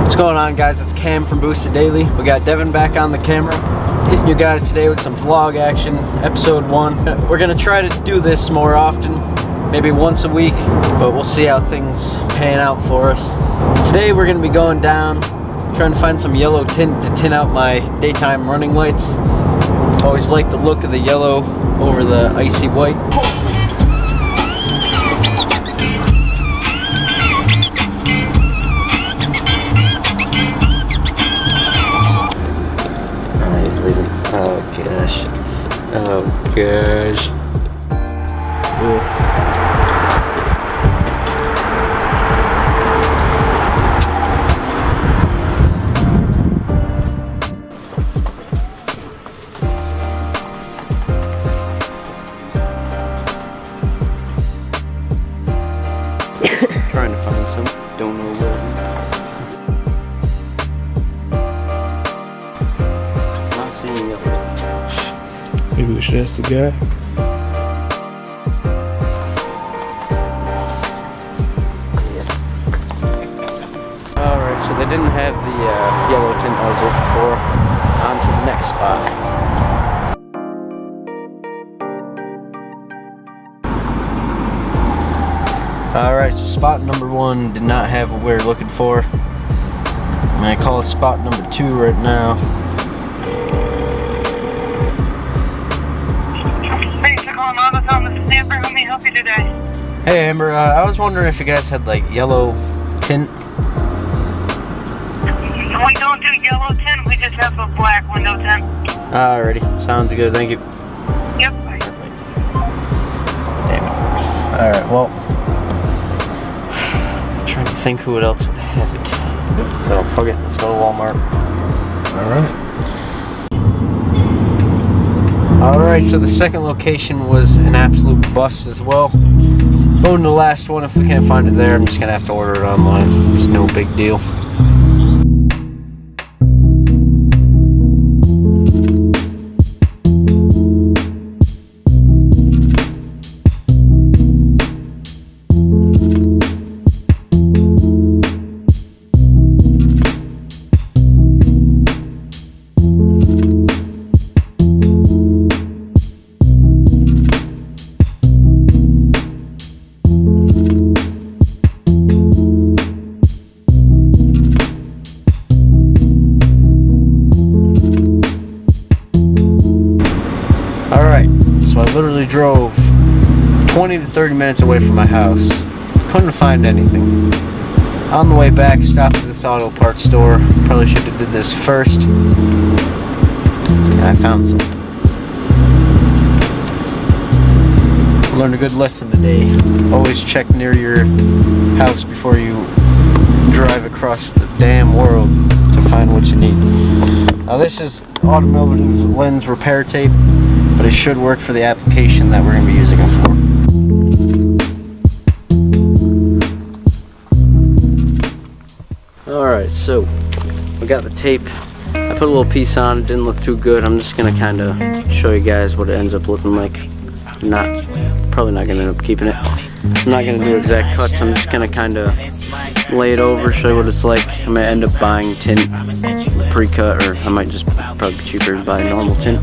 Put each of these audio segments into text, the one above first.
What's going on, guys? It's Cam from Boosted Daily. We got Devin back on the camera, hitting you guys today with some vlog action, episode 1. We're gonna try to do this more often, maybe once a week, but we'll see how things pan out for us. Today we're gonna be going down, trying to find some yellow tint to tint out my daytime running lights. Always like the look of the yellow over the icy white. Oh gosh. Oh gosh. Ugh. Trying to find some. Don't know where. Not seeing it. Maybe we should ask the guy. Alright, so they didn't have the yellow tint I was looking for. On to the next spot. Alright, so spot number 1 did not have what we were looking for. I'm going to call it spot number 2 right now. Amber, let me help you today. Hey Amber, I was wondering if you guys had like yellow tint. We don't do yellow tint, we just have a black window tint. Alrighty, sounds good, thank you. Yep. Damn it. Alright, well, trying to think who else would have it. So fuck it, let's go to Walmart. Alright. Alright, so the second location was an absolute bust as well. Going to the last one, if we can't find it there, I'm just going to have to order it online. It's no big deal. So I literally drove 20 to 30 minutes away from my house. Couldn't find anything. On the way back, stopped at this auto parts store. Probably should have did this first. And I found some. Learned a good lesson today. Always check near your house before you drive across the damn world to find what you need. Now this is automotive lens repair tape, but it should work for the application that we're going to be using it for. Alright, so we got the tape. I put a little piece on, it didn't look too good. I'm just going to kind of show you guys what it ends up looking like. Probably not going to end up keeping it. I'm not going to do exact cuts, I'm just going to kind of lay it over, show you what it's like. I might end up buying tint pre-cut, or I might just probably be cheaper to buy normal tint.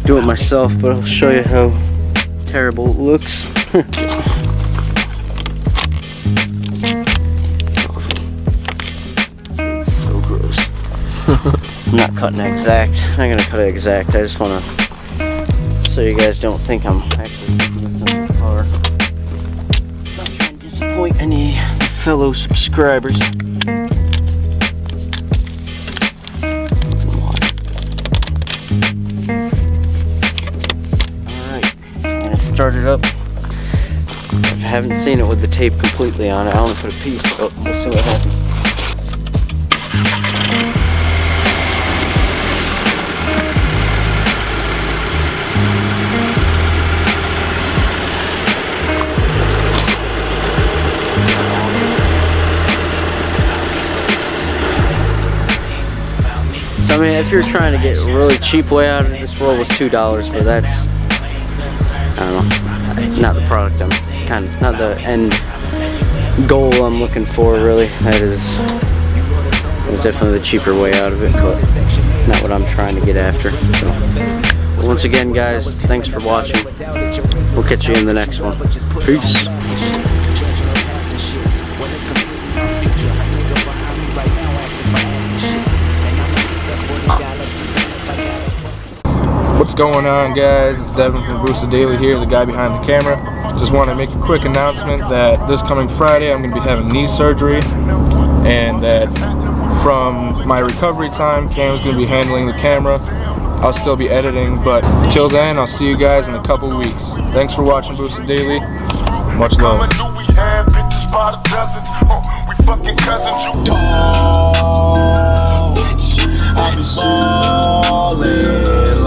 Do it myself, but I'll show you how terrible it looks. It's so gross. I'm not cutting exact. I'm not gonna cut it exact. I just wanna, so you guys don't think I'm actually doing something hard. Not trying to disappoint any fellow subscribers. Start it up. If I haven't seen it with the tape completely on it, I only put a piece. Oh, we'll see what happens. So I mean, if you're trying to get a really cheap way out of it, this roll was $2, but that's, I don't know, not the product I'm not the end goal I'm looking for, really. That is It was definitely the cheaper way out of it, but not what I'm trying to get after. So, but once again, guys, thanks for watching. We'll catch you in the next one. Peace. What's going on, guys? It's Devin from Daily here, the guy behind the camera. Just want to make a quick announcement that this coming Friday I'm going to be having knee surgery, and that from my recovery time, Cam's going to be handling the camera. I'll still be editing, but until then, I'll see you guys in a couple weeks. Thanks for watching Boosted Daily. Much love. I be ballin'.